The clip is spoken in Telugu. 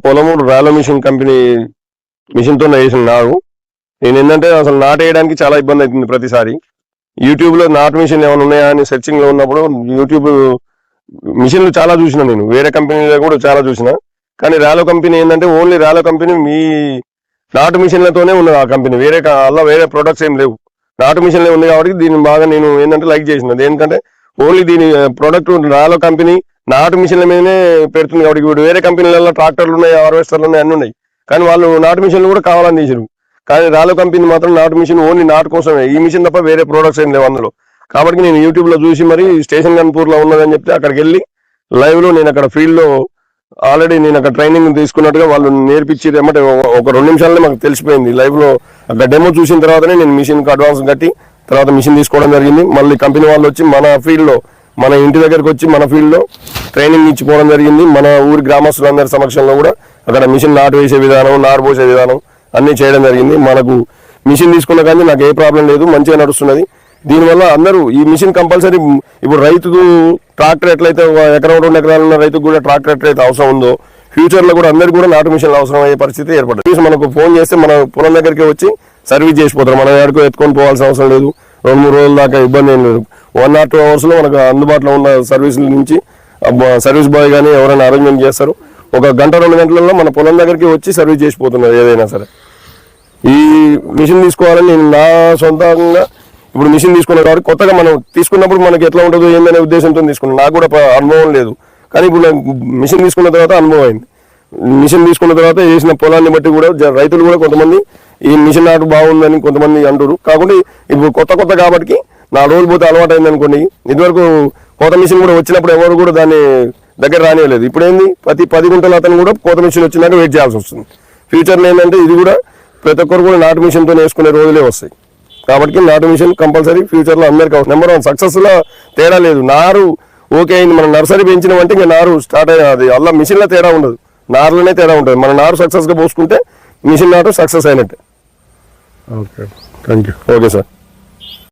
పొలము రాలో మిషన్ కంపెనీ మిషన్తో వేసిన నారు. నేను ఏంటంటే అసలు నాటు వేయడానికి చాలా ఇబ్బంది అవుతుంది ప్రతిసారి. యూట్యూబ్లో నాటు మిషన్ ఏమైనా ఉన్నాయా అని సెర్చింగ్లో ఉన్నప్పుడు యూట్యూబ్ మిషన్లు చాలా చూసిన, నేను వేరే కంపెనీలో కూడా చాలా చూసిన. కానీ రాలో కంపెనీ ఏంటంటే ఓన్లీ రాలో కంపెనీ మీ నాటు మిషన్లతోనే ఉన్నది ఆ కంపెనీ. అలా వేరే ప్రొడక్ట్స్ ఏం లేవు, నాటు మిషన్లే ఉంది. కాబట్టి దీన్ని బాగా నేను ఏంటంటే లైక్ చేసిన. ఎందుకంటే ఓన్లీ దీని ప్రొడక్ట్ రాలో కంపెనీ నాటు మిషన్ల మీదనే పెడుతుంది. కాబట్టి ఇప్పుడు వేరే కంపెనీలలో ట్రాక్టర్లు ఉన్నాయి, హార్వెస్టర్లు ఉన్నాయి, అన్నీ ఉన్నాయి. కానీ వాళ్ళు నాటు మిషన్లు కూడా కావాలని తీసారు. కానీ రాలో కంపెనీ మాత్రం నాటు మిషన్ ఓన్లీ నాటు కోసమే, ఈ మిషన్ తప్ప వేరే ప్రొడక్ట్స్ ఏం లేవు అందులో. కాబట్టి నేను యూట్యూబ్లో చూసి మరి స్టేషన్ గన్పూర్లో ఉన్నదని చెప్తే అక్కడికి వెళ్ళి లైవ్లో నేను అక్కడ ఫీల్డ్లో ఆల్రెడీ నేను అక్కడ ట్రైనింగ్ తీసుకున్నట్టుగా వాళ్ళు నేర్పించి ఏమంటే ఒక 2 నిమిషాలనే మాకు తెలిసిపోయింది. లైవ్లో అక్కడ డెమో చూసిన తర్వాతనే నేను మిషన్కి అడ్వాన్స్ కట్టి తర్వాత మిషన్ తీసుకోవడం జరిగింది. మళ్ళీ కంపెనీ వాళ్ళు వచ్చి మన ఫీల్డ్లో మన ఇంటి దగ్గరకు వచ్చి మన ఫీల్డ్లో ట్రైనింగ్ ఇచ్చిపోవడం జరిగింది. మన ఊరి గ్రామస్తులందరి సమక్షంలో కూడా అక్కడ మిషన్ నాటు వేసే విధానం, నారు పోసే విధానం అన్నీ చేయడం జరిగింది. మనకు మిషన్ తీసుకున్న కానీ నాకు ఏ ప్రాబ్లం లేదు, మంచిగా నడుస్తున్నది. దీనివల్ల అందరూ ఈ మిషన్ కంపల్సరీ ఇప్పుడు రైతుకు ట్రాక్టర్ ఎట్లయితే ఎకరం 2 ఎకరాలు ఉన్న రైతుకు కూడా ట్రాక్టర్ ఎట్లయితే అవసరం ఉందో ఫ్యూచర్లో కూడా అందరికీ కూడా నాటు మిషన్లు అవసరం అయ్యే పరిస్థితి ఏర్పడుతుంది. మనకు ఫోన్ చేస్తే మన పొలం దగ్గరికి వచ్చి సర్వీస్ చేసిపోతారు. మన ఎక్కడికో ఎత్తుకొని పోవాల్సిన అవసరం లేదు. 2-3 రోజుల దాకా ఇబ్బంది ఏం లేదు. 1 or 2 hours మనకు అందుబాటులో ఉన్న సర్వీసుల నుంచి సర్వీస్ బాయ్ కానీ ఎవరైనా అరేంజ్మెంట్ చేస్తారు. 1 గంట 2 గంటలలో మన పొలం దగ్గరికి వచ్చి సర్వీస్ చేసిపోతున్నారు ఏదైనా సరే. ఈ మిషన్ తీసుకోవాలని నేను నా సొంతంగా ఇప్పుడు మిషన్ తీసుకున్నాను కాబట్టి కొత్తగా మనం తీసుకున్నప్పుడు మనకి ఎట్లా ఉంటుందో ఏందనే ఉద్దేశంతో తీసుకున్నాను. నాకు కూడా అనుభవం లేదు, కానీ ఇప్పుడు నాకు మిషన్ తీసుకున్న తర్వాత అనుభవం అయింది. మిషన్ తీసుకున్న తర్వాత వేసిన పొలాన్ని బట్టి కూడా రైతులు కూడా కొంతమంది ఈ మిషన్ నాటు బాగుందని కొంతమంది అంటారు. కాకుండా ఇప్పుడు కొత్త కాబట్టి 4 రోజులు పోతే అలవాటు అయింది అనుకోండి. ఇదివరకు కోత మిషన్ కూడా వచ్చినప్పుడు ఎవరు కూడా దాన్ని దగ్గర రానివ్వలేదు. ఇప్పుడు ఏంది ప్రతి 10 గుంటల అతను కూడా కోత మిషన్ వచ్చినాక వెయిట్ చేయాల్సి వస్తుంది. ఫ్యూచర్లో ఏంటంటే ఇది కూడా ప్రతి ఒక్కరు కూడా నాటు మిషన్తో వేసుకునే రోజులే వస్తాయి. కాబట్టి నాటు మిషన్ కంపల్సరీ ఫ్యూచర్లో అందరికీ అవసరం. నెంబర్ 1 సక్సెస్లో తేడా లేదు. నారు ఓకే అయింది, మనం నర్సరీ పెంచినామంటే ఇంకా నారు స్టార్ట్ అయ్యేది. అలా మిషన్లో తేడా ఉండదు, నారులోనే తేడా ఉంటుంది. మన నారు సక్సెస్గా పోసుకుంటే మిషన్ నాటు సక్సెస్ అయినట్టే. Okay, thank you. Okay sir.